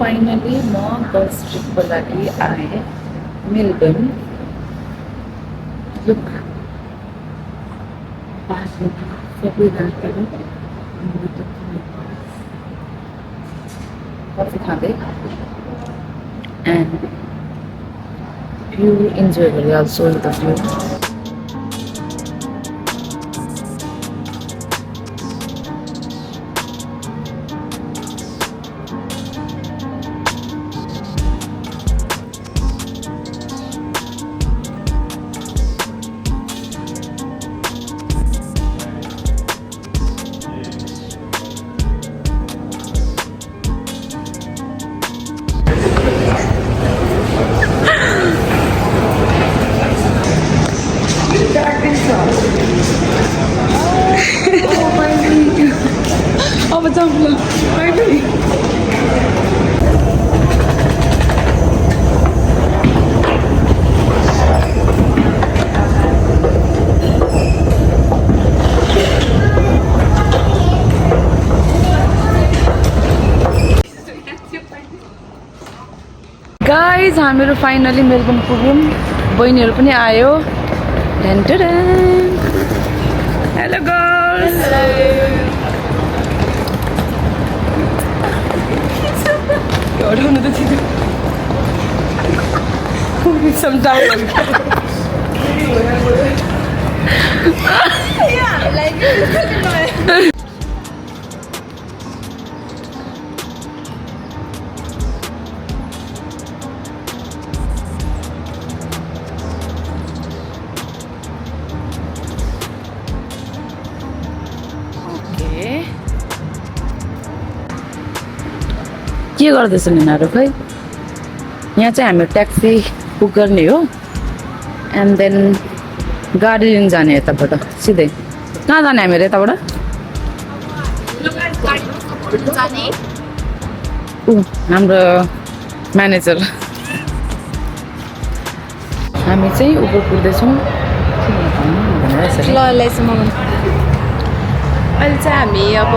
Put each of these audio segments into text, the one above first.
Finally म बस ट्रिपको लागि आएँ मेलबर्न। लुक सबै रातहरू कफी खाँदै एन्ड भ्यू इन्जोय गरेँ। I'll show you the view. अब जाऊँ फाइनली गाइज हामीहरू फाइनली मेलबर्न पुग्यौँ। बहिनीहरू पनि आयो। Hello girls. हटाउनु त छिटो। Some dialogue. Yeah, like के गर्दैछन् यिनीहरू खै? यहाँ चाहिँ हामी ट्याक्सी बुक गर्ने हो एन्ड देन गाडी लिन जाने यताबाट सिधै। कहाँ जाने हामीहरू यताबाट? हाम्रो म्यानेजर। हामी चाहिँ उबर कुर्दैछौँ। अहिले चाहिँ हामी अब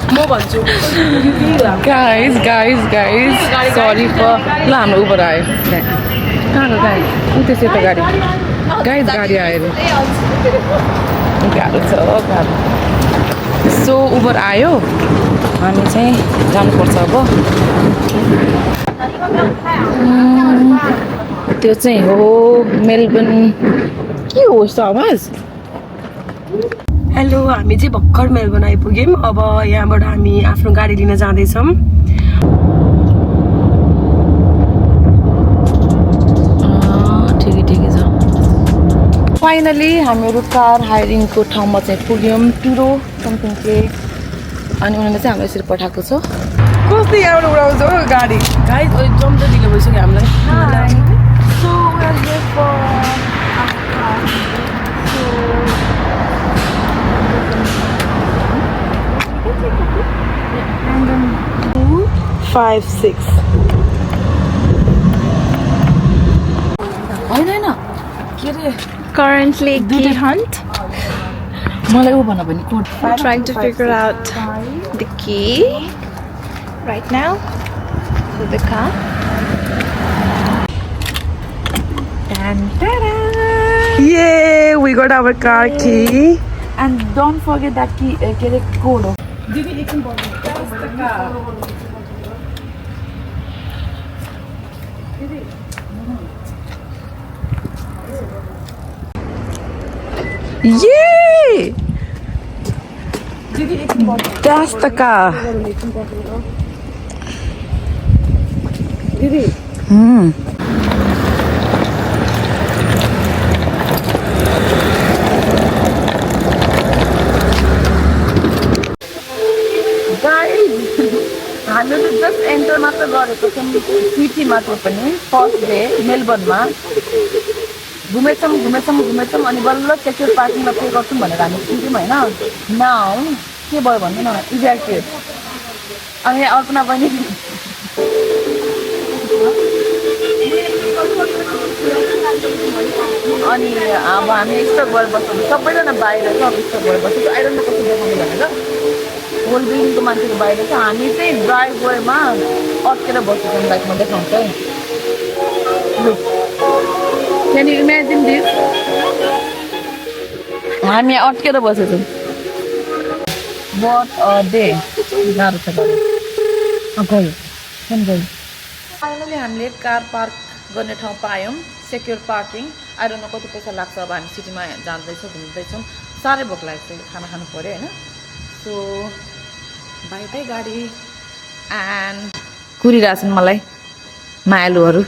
म भन्छु गाइज सरी फर। ल हाम्रो उबर आयो। कहाँ गयो गाडी? ऊ त्यसै त गाडी गाइज गाडी आयो अरे। गाह्रो छ गाह्रो। सो उबर आयो। हामी चाहिँ जानुपर्छ अब। त्यो चाहिँ हो मेलबर्न। के हो यस्तो आवाज? हेलो, हामी चाहिँ भर्खर मेलबर्न आइपुग्यौँ। अब यहाँबाट हामी आफ्नो गाडी लिन जाँदैछौँ। ठिकै छ। फाइनली हामीहरू कार हायरिङको ठाउँमा चाहिँ पुग्यौँ। टुरो समथिङ के। अनि उनीहरूले चाहिँ हामीलाई यसरी पठाएको छ। कस्तो यहाँबाट उडाउँछ हो गाडी? गाइस जम त ढिलो भइसक्यो हामीलाई। So we are here for 5, 6 होइन के अरे currently key hunt. मलाई ऊ भन भने code. We're trying to figure out the key right now to the car. Yay! We got our car key. And don't forget that key के अरे code हो। Yay! That's the car. हामीले just enter मात्र गरेको छौँ city मात्र पनि। First day मेलबर्नमा घुमेछौँ अनि बल्ल सेक्युर पार्किङमा पे गर्छौँ भनेर हामी पुग्यौँ होइन। नाउ के भयो भन्नु न, इभ्याकुएट। अनि अर्पणा पनि अनि अब हामी स्टक भएर बस्छौँ। सबैजना बाहिर छ, अब स्टक भएर बस्छौँ। आइरन कसो देखाउने भनेर होल बिल्डिङको मान्छेको बाहिर छ हामी चाहिँ ड्राइभवेमा अड्केर बसेछौँ लाइक म देखाउँछु है क्यान यु इमेजिन दिस हामी यहाँ अड्केर बसेछौँ वाट अ डे गाह्रो छ गयो फाइनली हामीले कार पार्क गर्ने ठाउँ पायौँ secure parking I don't know कति पैसा लाग्छ अब हामी सिटीमा जाँदैछौँ घुम्दैछौँ साह्रै भोक लाग्छ खाना खानु पऱ्यो होइन सो बाई बाई गाडी एन्ड कुरिरहेछन् मलाई मायालुहरू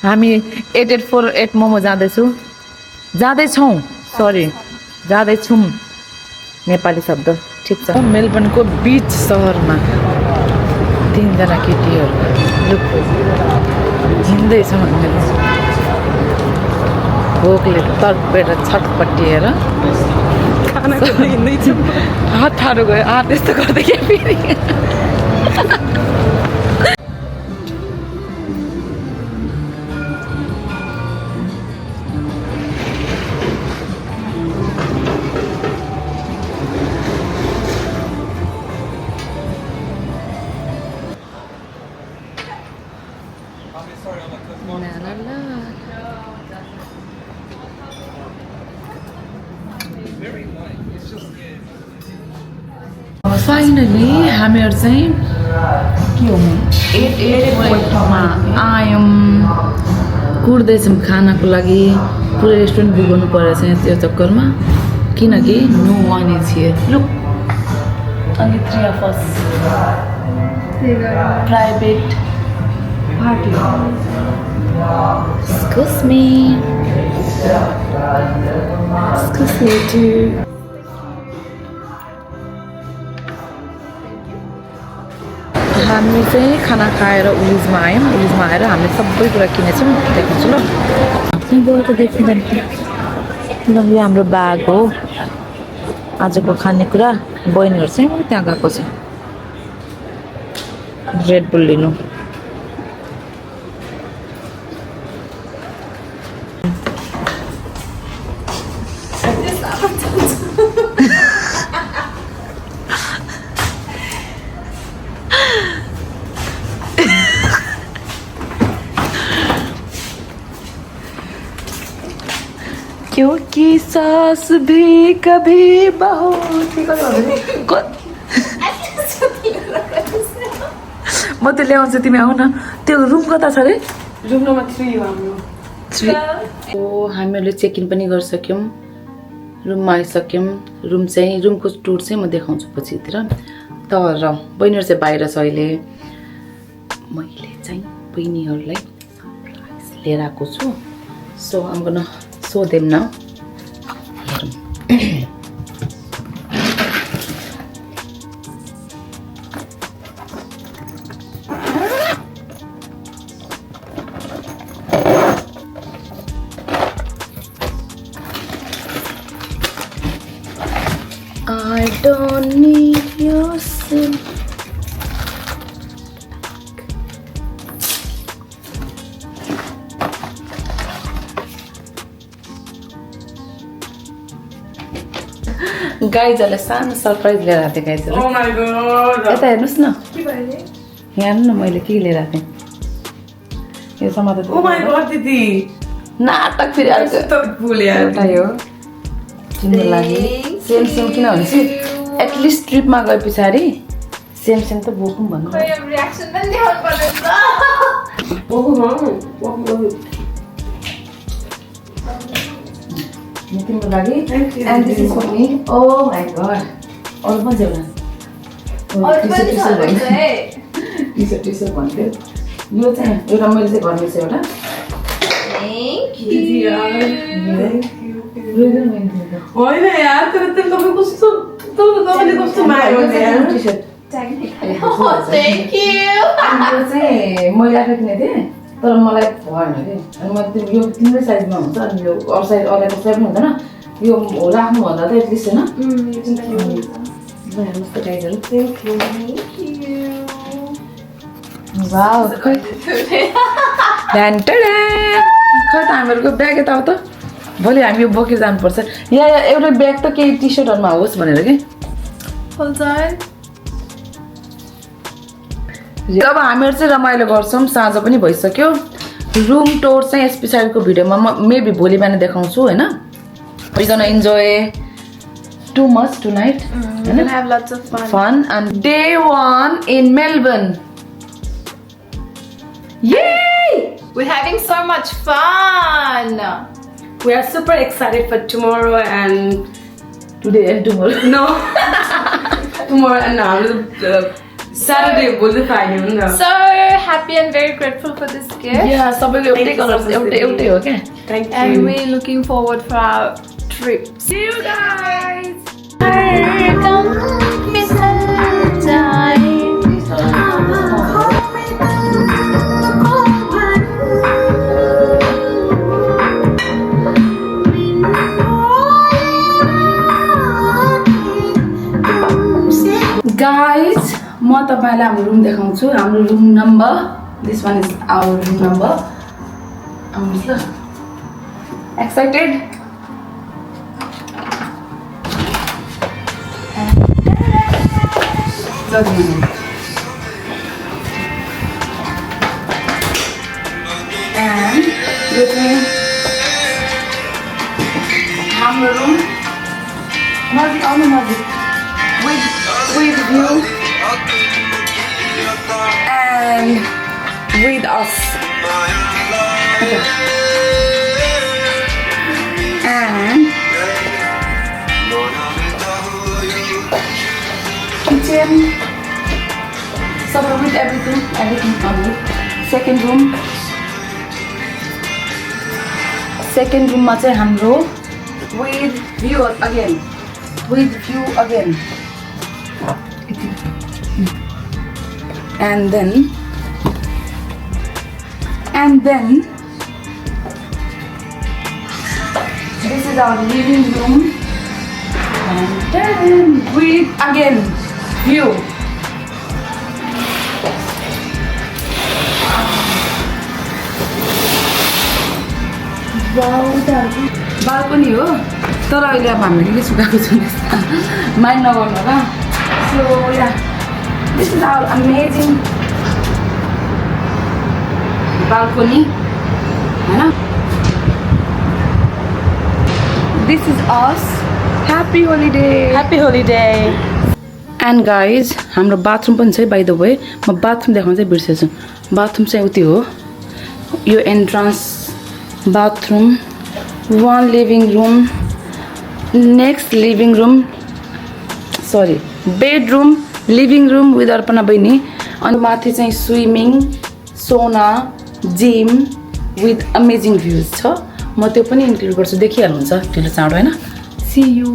हामी 8848 मोमो जाँदैछौँ सरी जाँदैछौँ नेपाली शब्द ठिक छ मेलबर्नको बिच सहरमा 3 जना केटीहरू झिन्दैछौँ हामीले भोकले तडपेर छटपटिएर हात ठाडो गयो हात यस्तो गर्दै क्या फेरि फाइनली हामीहरू चाहिँ के हो 88 आयौँ कुर्दैछौँ खानाको लागि पुरै रेस्टुरेन्ट बुक गर्नु परेछ त्यो चक्करमा किनकि no one is here look only 3 of us private party excuse me too हामी चाहिँ खाना खाएर उलिजमा आयौँ उलिजमा आएर हामीले सबै कुरा किनेछौँ देखाउँछु ल गएर त देखिँदैन ल यो हाम्रो ब्याग हो आजको खानेकुरा बहिनीहरू चाहिँ त्यहाँ गएको छ रेड बुल लिनु क्योंकि सास भी कभी बहुत म त ल्याउँछु तिमी आऊ न त्यो रुम कता छ अरे रुम नम्बर 3 हो हाम्रो 3 ओ हामीहरूले चेक इन पनि गरिसक्यौँ रुममा आइसक्यौँ रुमको टुर चाहिँ म देखाउँछु पछितिर तर बहिनीहरू चाहिँ बाहिर छ अहिले मैले चाहिँ बहिनीहरूलाई सरप्राइज लिएर आएको छु so I'm gonna show them now. I don't need your sin. गाइजहरूलाई सानो सरप्राइज लिएर आएको थिएँ गाइजहरू यता हेर्नुहोस् न यहाँ हेर्नु न मैले के लिएर आएको थिएँ यो समात नाटक फेरि एउटा यो तिम्रो लागि सेम किनभने चाहिँ एटलिस्ट ट्रिपमा गए पछाडि सेम त बोकौँ भन्नु तिम्रो लागि and this is for me oh my god अरू पनि जाऊ न टी-सर्ट भन्थ्यो यो चाहिँ एउटा मैले चाहिँ घरमा चाहिँ एउटा होइन यार तर तपाईँ कस्तो तपाईँले कस्तो माया गर्ने यार टी-सर्ट थ्याङ्क यू यो चाहिँ मैले आफै किनेको थिएँ तर मलाई भएन कि अनि म यो तिम्रै साइजमा हुन्छ अनि यो अरू साइज अरूको साइज पनि हुँदैन यो राख्नुभन्दा त एटलिस्ट होइन हेर्नुहोस् त गाइजहरू वाउ खै खै त हामीहरूको ब्याग यता हो त भोलि हामी यो बोकेर जानुपर्छ यहाँ एउटा ब्याग त केही टी सर्टहरूमा होस् भनेर कि अब हामीहरू चाहिँ रमाइलो गर्छौँ साँझ पनि भइसक्यो रुम टुर चाहिँ यस पछाडिको भिडियोमा म मेबी भोलि बिहान देखाउँछु हैन we gonna enjoy too much tonight We're gonna have lots of fun. And day 1 in Melbourne. Yay! We're having so much fun. We are super excited for tomorrow and Today and tomorrow. no, tomorrow and now Saturday will be fine. So happy and very grateful for this gift. Yeah, सबैको एउटै Thank you colour so much. एउटै हो क्या Thank you. And we're looking forward for our trip. See you guys. Come, mistletoe. Guys, म तपाईलाई हाम्रो room देखाउँछु हाम्रो room number this one is our room number आउनुस् ल excited and यो चाहिँ हाम्रो रुम नजिक आउनु नजिक with you and with us. Okay. And kitchen, so with everything on it. Second room मा चाहिँ हाम्रो with view again. And then this is our living room and then with again view. Wow, balcony हो तर अहिले अब हामीले के सुकाएको छैन माइन्ड नगर्नु होला so yeah this is our amazing balcony हैन this is us happy holiday and guys हाम्रो बाथरुम पनि छ बाइ द वे म बाथरुम देखाउन चाहिँ बिर्सेछु बाथरुम चाहिँ उति हो यो entrance bathroom one living room next living room sorry bedroom living room with Arpana बहिनी अनि माथि चाहिँ स्विमिङ सोना जिम with amazing views छ म त्यो पनि इन्क्लुड गर्छु देखिहाल्नुहुन्छ ढिलो चाँडो हैन see you